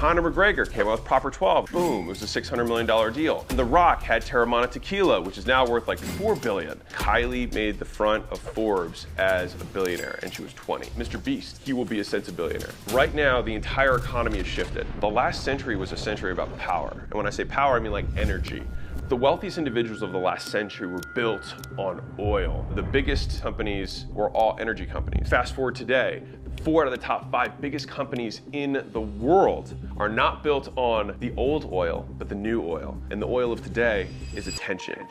Conor McGregor came out with Proper 12. Boom, it was a $600 million deal. And The Rock had Terramana Tequila, which is now worth like $4 billion. Kylie made the front of Forbes as a billionaire, and she was 20. MrBeast, he will be a billionaire. Right now, the entire economy has shifted. The last century was a century about power. And when I say power, I mean like energy. The wealthiest individuals of the last century were built on oil. The biggest companies were all energy companies. Fast forward today, 4 out of the top 5 biggest companies in the world are not built on the old oil, but the new oil. And the oil of today is attention.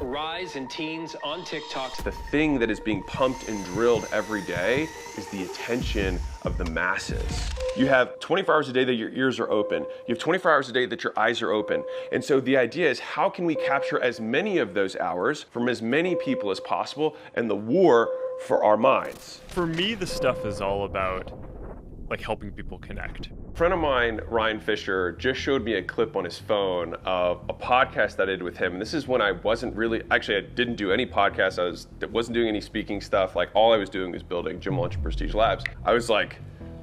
Rise in teens on TikTok. The thing that is being pumped and drilled every day is the attention of the masses. You have 24 hours a day that your ears are open. You have 24 hours a day that your eyes are open. And so the idea is, how can we capture as many of those hours from as many people as possible, and the war for our minds? For me, the stuff is all about like helping people connect. A friend of mine, Ryan Fisher, just showed me a clip on his phone of a podcast that I did with him. And this is when I wasn't really, actually I didn't do any podcasts. I wasn't doing any speaking stuff. Like all I was doing was building Gym Launch and Prestige Labs. I was like,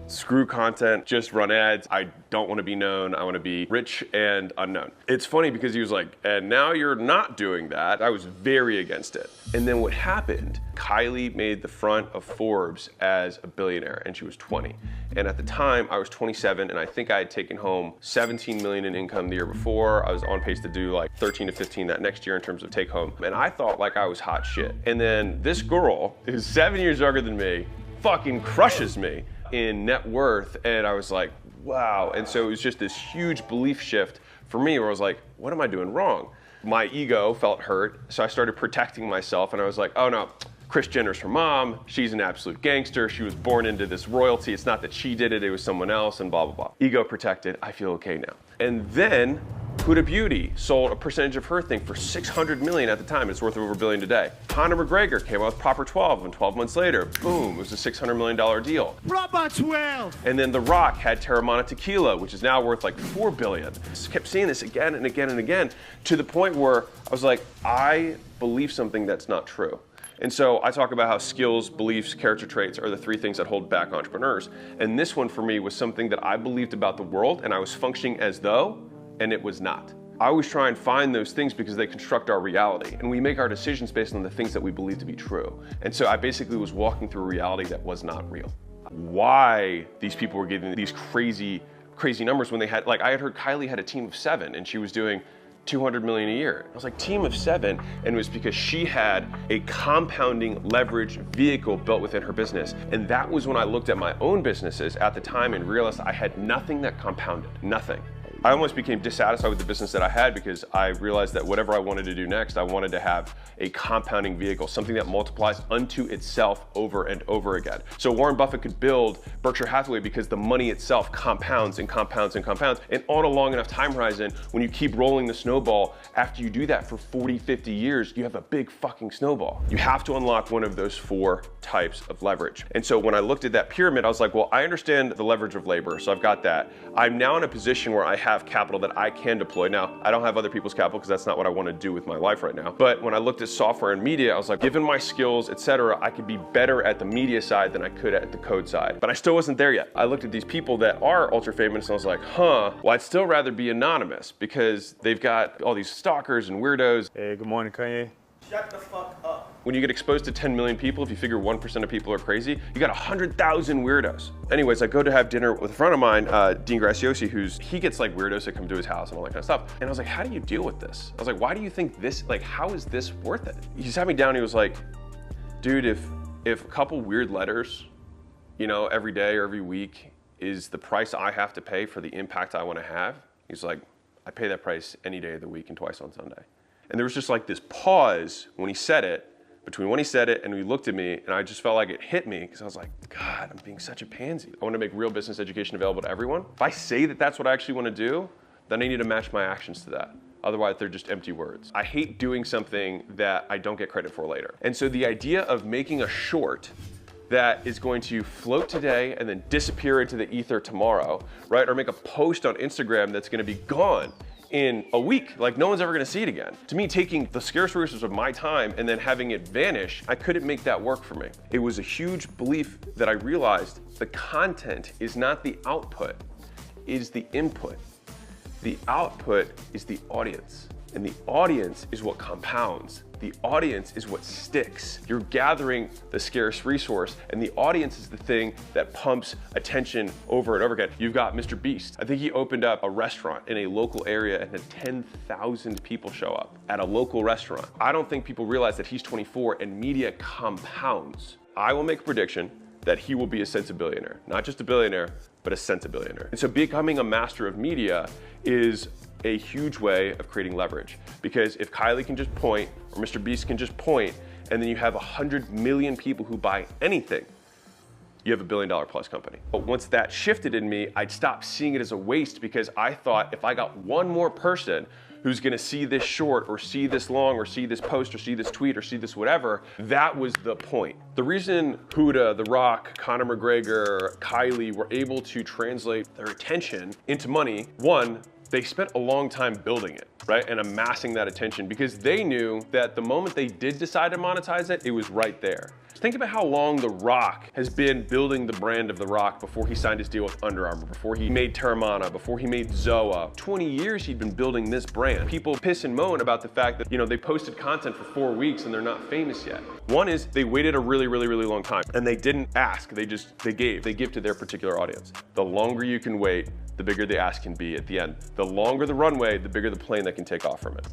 screw content, just run ads. I don't want to be known. I want to be rich and unknown. It's funny because he was like, and now you're not doing that. I was very against it. And then what happened, Kylie made the front of Forbes as a billionaire, and she was 20. And at the time, I was 27, and I think I had taken home 17 million in income the year before. I was on pace to do like 13 to 15 that next year in terms of take home. And I thought like I was hot shit. And then this girl, who's 7 years younger than me, fucking crushes me in net worth. And I was like, wow. And so it was just this huge belief shift for me where I was like, what am I doing wrong? My ego felt hurt, so I started protecting myself, and I was like, oh no, Kris Jenner's her mom, she's an absolute gangster, she was born into this royalty, it's not that she did it, it was someone else, and blah, blah, blah. Ego protected, I feel okay now. And then Huda Beauty sold a percentage of her thing for $600 million at the time. It's worth over $1 billion today. Conor McGregor came out with Proper 12, and 12 months later, boom, it was a $600 million deal. Proper 12! And then The Rock had Terramana Tequila, which is now worth like $4 billion. Just kept seeing this again and again and again, to the point where I was like, I believe something that's not true. And so I talk about how skills, beliefs, character traits are the 3 things that hold back entrepreneurs. And this one for me was something that I believed about the world, and I was functioning as though, and it was not. I always try and find those things because they construct our reality, and we make our decisions based on the things that we believe to be true. And so I basically was walking through a reality that was not real. Why these people were getting these crazy numbers when they had, like I had heard Kylie had a team of 7 and she was doing 200 million a year. I was like, team of 7, and it was because she had a compounding leverage vehicle built within her business. And that was when I looked at my own businesses at the time and realized I had nothing that compounded, nothing. I almost became dissatisfied with the business that I had because I realized that whatever I wanted to do next, I wanted to have a compounding vehicle, something that multiplies unto itself over and over again. So Warren Buffett could build Berkshire Hathaway because the money itself compounds and compounds and compounds. And on a long enough time horizon, when you keep rolling the snowball, after you do that for 40, 50 years, you have a big fucking snowball. You have to unlock one of those 4 types of leverage. And so when I looked at that pyramid, I was like, well, I understand the leverage of labor, so I've got that. I'm now in a position where I have capital that I can deploy. Now, I don't have other people's capital because that's not what I want to do with my life right now. But when I looked at software and media, I was like, given my skills, etc., I could be better at the media side than I could at the code side. But I still wasn't there yet. I looked at these people that are ultra famous and I was like, well, I'd still rather be anonymous because they've got all these stalkers and weirdos. Hey, good morning, Kanye. Shut the fuck up. When you get exposed to 10 million people, if you figure 1% of people are crazy, you got 100,000 weirdos. Anyways, I go to have dinner with a friend of mine, Dean Graciosi, he gets like weirdos that come to his house and all that kind of stuff. And I was like, how do you deal with this? I was like, why do you think this, like, how is this worth it? He sat me down, he was like, dude, if a couple weird letters, you know, every day or every week is the price I have to pay for the impact I want to have, he's like, I pay that price any day of the week and twice on Sunday. And there was just like this pause when he said it, between when he said it and he looked at me, and I just felt like it hit me because I was like, God, I'm being such a pansy. I want to make real business education available to everyone. If I say that that's what I actually want to do, then I need to match my actions to that. Otherwise, they're just empty words. I hate doing something that I don't get credit for later. And so the idea of making a short that is going to float today and then disappear into the ether tomorrow, right? Or make a post on Instagram that's going to be gone in a week, like no one's ever gonna see it again. To me, taking the scarce resources of my time and then having it vanish, I couldn't make that work for me. It was a huge belief that I realized the content is not the output, is the input. The output is the audience. And the audience is what compounds. The audience is what sticks. You're gathering the scarce resource, and the audience is the thing that pumps attention over and over again. You've got MrBeast. I think he opened up a restaurant in a local area and had 10,000 people show up at a local restaurant. I don't think people realize that he's 24 and media compounds. I will make a prediction that he will be a sensibillionaire. Not just a billionaire, but a sensibillionaire. And so becoming a master of media is a huge way of creating leverage. Because if Kylie can just point, or MrBeast can just point, and then you have 100 million people who buy anything, you have $1 billion plus company. But once that shifted in me, I'd stop seeing it as a waste, because I thought if I got one more person who's gonna see this short, or see this long, or see this post, or see this tweet, or see this whatever, that was the point. The reason Huda, The Rock, Conor McGregor, Kylie were able to translate their attention into money, one, they spent a long time building it, right? And amassing that attention, because they knew that the moment they did decide to monetize it, it was right there. Think about how long The Rock has been building the brand of The Rock before he signed his deal with Under Armour, before he made Terramana, before he made Zoa. 20 years he'd been building this brand. People piss and moan about the fact that, they posted content for 4 weeks and they're not famous yet. One is they waited a really long time, and they didn't ask, they gave. They give to their particular audience. The longer you can wait, the bigger the ask can be at the end. The longer the runway, the bigger the plane that can take off from it.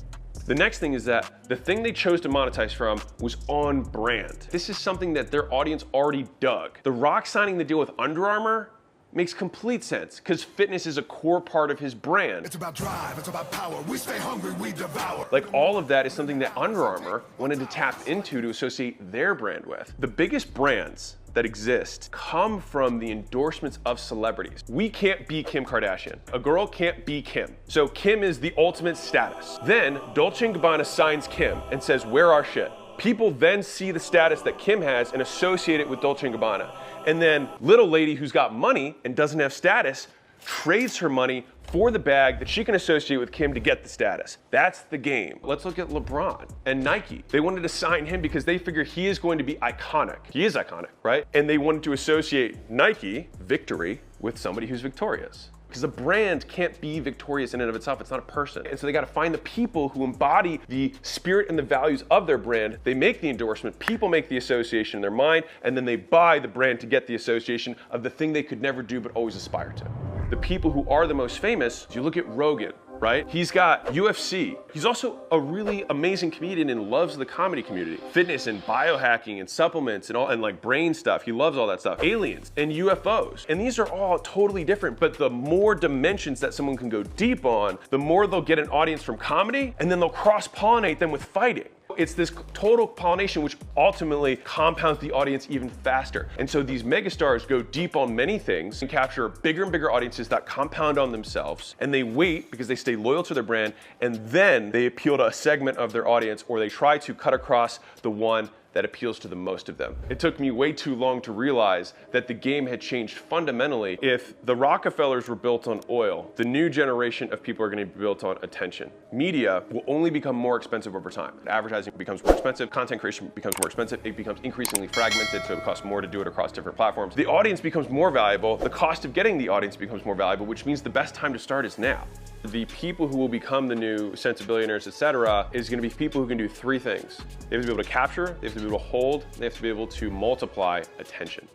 The next thing is that the thing they chose to monetize from was on brand. This is something that their audience already dug. The Rock signing the deal with Under Armour makes complete sense, because fitness is a core part of his brand. It's about drive, it's about power. We stay hungry, we devour. Like, all of that is something that Under Armour wanted to tap into to associate their brand with. The biggest brands that exist come from the endorsements of celebrities. We can't be Kim Kardashian. A girl can't be Kim. So Kim is the ultimate status. Then Dolce & Gabbana signs Kim and says, wear our shit. People then see the status that Kim has and associate it with Dolce & Gabbana. And then little lady who's got money and doesn't have status trades her money for the bag that she can associate with Kim to get the status. That's the game. Let's look at LeBron and Nike. They wanted to sign him because they figure he is going to be iconic. He is iconic, right? And they wanted to associate Nike, victory, with somebody who's victorious. Because a brand can't be victorious in and of itself. It's not a person. And so they got to find the people who embody the spirit and the values of their brand. They make the endorsement, people make the association in their mind, and then they buy the brand to get the association of the thing they could never do but always aspire to. The people who are the most famous, you look at Rogan, right? He's got UFC. He's also a really amazing comedian and loves the comedy community. Fitness and biohacking and supplements and all, and like brain stuff. He loves all that stuff. Aliens and UFOs. And these are all totally different, but the more dimensions that someone can go deep on, the more they'll get an audience from comedy, and then they'll cross-pollinate them with fighting. It's this total pollination which ultimately compounds the audience even faster. And so these megastars go deep on many things and capture bigger and bigger audiences that compound on themselves. And they wait because they stay loyal to their brand, and then they appeal to a segment of their audience, or they try to cut across the one that appeals to the most of them. It took me way too long to realize that the game had changed fundamentally. If the Rockefellers were built on oil, the new generation of people are gonna be built on attention. Media will only become more expensive over time. Advertising becomes more expensive, content creation becomes more expensive, it becomes increasingly fragmented, so it costs more to do it across different platforms. The audience becomes more valuable, the cost of getting the audience becomes more valuable, which means the best time to start is now. The people who will become the new sensibillionaires, etc., is going to be people who can do three things. They have to be able to capture, they have to be able to hold, they have to be able to multiply attention.